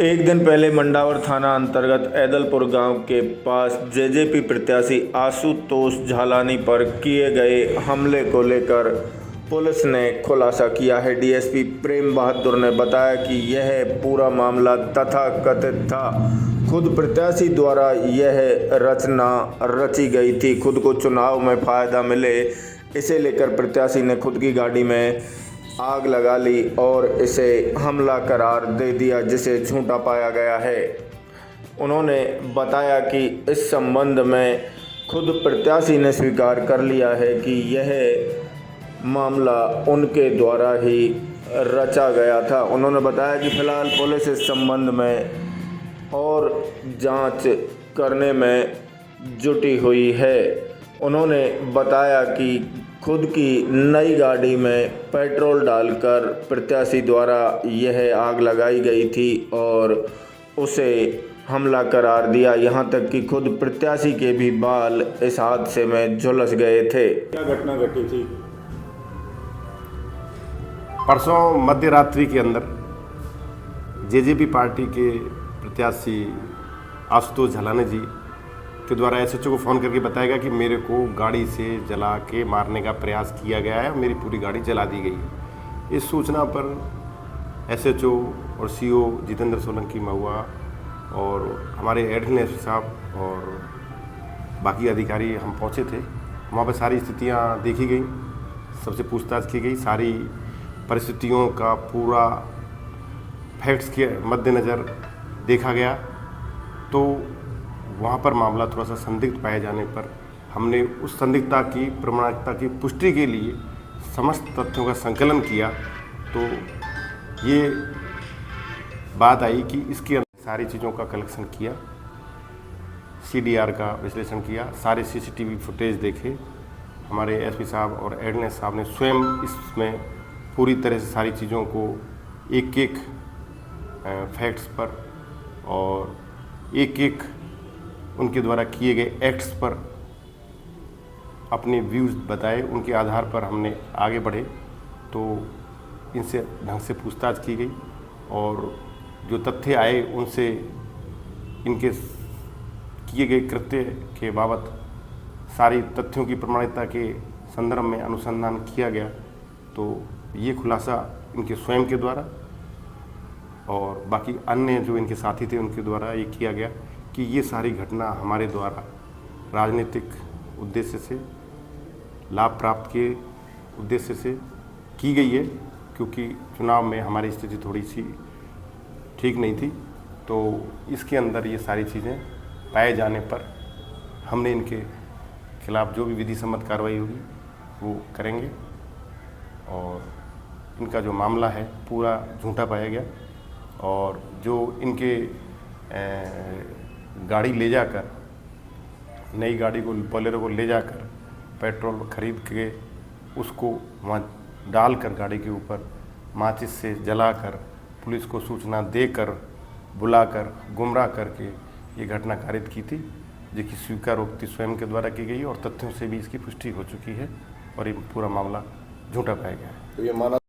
एक दिन पहले मंडावर थाना अंतर्गत ऐदलपुर गांव के पास जेजेपी प्रत्याशी आशुतोष झालानी पर किए गए हमले को लेकर पुलिस ने खुलासा किया है। डीएसपी प्रेम बहादुर ने बताया कि यह पूरा मामला तथाकथित था। खुद प्रत्याशी द्वारा यह रचना रची गई थी। खुद को चुनाव में फायदा मिले, इसे लेकर प्रत्याशी ने खुद की गाड़ी में आग लगा ली और इसे हमला करार दे दिया, जिसे झूठा पाया गया है। उन्होंने बताया कि इस संबंध में खुद प्रत्याशी ने स्वीकार कर लिया है कि यह मामला उनके द्वारा ही रचा गया था। उन्होंने बताया कि फिलहाल पुलिस इस संबंध में और जांच करने में जुटी हुई है। उन्होंने बताया कि खुद की नई गाड़ी में पेट्रोल डालकर प्रत्याशी द्वारा यह आग लगाई गई थी और उसे हमला करार दिया। यहां तक कि खुद प्रत्याशी के भी बाल इस हादसे में झुलस गए थे। क्या घटना घटी थी? परसों मध्य रात्रि के अंदर जेजेपी पार्टी के प्रत्याशी आशुतोष झालानी जी के द्वारा एसएचओ को फ़ोन करके बताया गया कि मेरे को गाड़ी से जला के मारने का प्रयास किया गया है और मेरी पूरी गाड़ी जला दी गई है। इस सूचना पर एसएचओ और सीओ जितेंद्र सोलंकी महुआ और हमारे एडिशनल एसपी साहब और बाकी अधिकारी हम पहुंचे थे। वहाँ पर सारी स्थितियाँ देखी गई, सबसे पूछताछ की गई, सारी परिस्थितियों का पूरा फैक्ट्स के मद्देनज़र देखा गया। तो वहाँ पर मामला थोड़ा सा संदिग्ध पाए जाने पर हमने उस संदिग्धता की प्रमाणिकता की पुष्टि के लिए समस्त तथ्यों का संकलन किया। तो ये बात आई कि इसके अंदर सारी चीज़ों का कलेक्शन किया, सीडीआर का विश्लेषण किया, सारे सीसीटीवी फुटेज देखे। हमारे एसपी साहब और एडिशनल साहब ने स्वयं इसमें पूरी तरह से सारी चीज़ों को एक एक फैक्ट्स पर और एक एक उनके द्वारा किए गए एक्ट्स पर अपने व्यूज़ बताए। उनके आधार पर हमने आगे बढ़े तो इनसे ढंग से पूछताछ की गई और जो तथ्य आए उनसे इनके किए गए कृत्य के बाबत सारी तथ्यों की प्रमाणिकता के संदर्भ में अनुसंधान किया गया। तो ये खुलासा इनके स्वयं के द्वारा और बाकी अन्य जो इनके साथी थे उनके द्वारा ये किया गया कि ये सारी घटना हमारे द्वारा राजनीतिक उद्देश्य से, लाभ प्राप्त के उद्देश्य से की गई है, क्योंकि चुनाव में हमारी स्थिति थोड़ी सी ठीक नहीं थी। तो इसके अंदर ये सारी चीज़ें पाए जाने पर हमने इनके खिलाफ़ जो भी विधि सम्मत कार्रवाई होगी वो करेंगे और इनका जो मामला है पूरा झूठा पाया गया। और जो इनके गाड़ी ले जाकर, नई गाड़ी को, बोलेरो को ले जाकर पेट्रोल खरीद के उसको वहाँ डालकर गाड़ी के ऊपर माचिस से जलाकर पुलिस को सूचना देकर बुलाकर गुमराह करके ये घटना कारित की थी, जिसकी स्वीकारोक्ति स्वयं के द्वारा की गई और तथ्यों से भी इसकी पुष्टि हो चुकी है और ये पूरा मामला झूठा पाया गया है। तो ये माना